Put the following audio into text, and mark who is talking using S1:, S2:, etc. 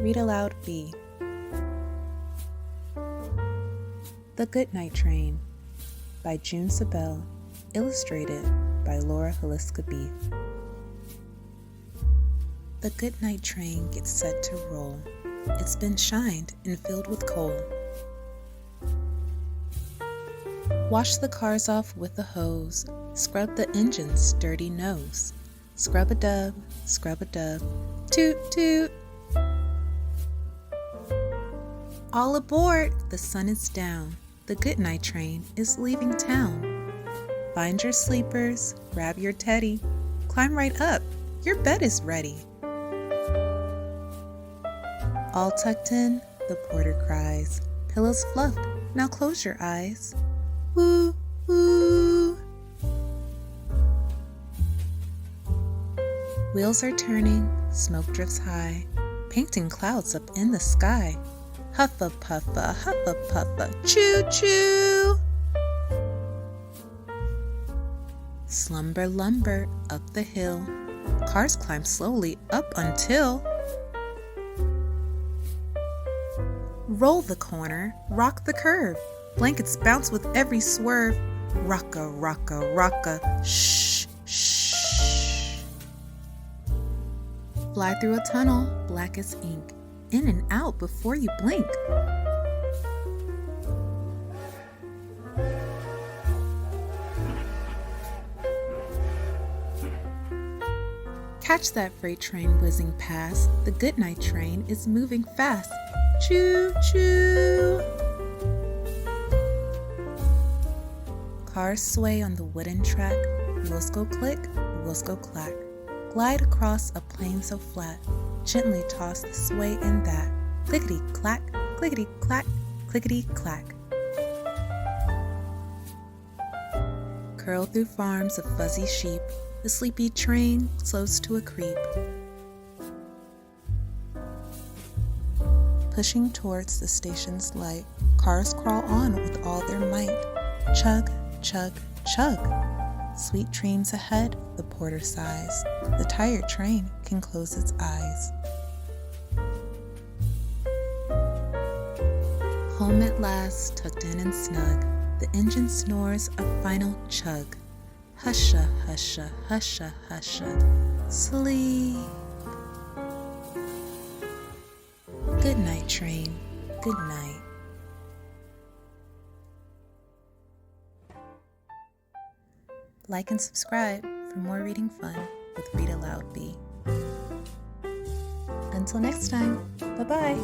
S1: Read Aloud Bee. The Goodnight Train by Sobel, illustrated by Huliska-Beith. The goodnight train gets set to roll. It's been shined and filled with coal. Wash the cars off with a hose. Scrub the engine's dirty nose. Scrub-a-dub, toot toot. All aboard! The sun is down. The goodnight train is leaving town. Find your sleepers, grab your teddy. Climb right up, your bed is ready. All tucked in, the porter cries. Pillows fluffed, now close your eyes. Woo, woo. Wheels are turning, smoke drifts high, painting clouds up in the sky. Huffa-puffa, choo-choo. Slumber lumber up the hill. Cars climb slowly up until roll the corner, rock the curve. Blankets bounce with every swerve. Rocka, rocka, rocka, shh, shh. Fly through a tunnel, black as ink. In and out before you blink. Catch that freight train whizzing past. The goodnight train is moving fast. Choo choo. Cars sway on the wooden track. Wheels go click, wheels go clack. Glide across a plain so flat. Gently toss this way and that. Clickety-clack, clickety-clack, clickety-clack. Curl through farms of fuzzy sheep. The sleepy train slows to a creep. Pushing towards the station's light, cars crawl on with all their might. Chug, chug, chug. Sweet dreams ahead, the porter sighs. The tired train can close its eyes. Home at last, tucked in and snug. The engine snores a final chug. Husha, husha, husha, husha. Sleep. Good night, train. Good night. Like and subscribe for more reading fun with Read Aloud Bee. Until next time, bye-bye.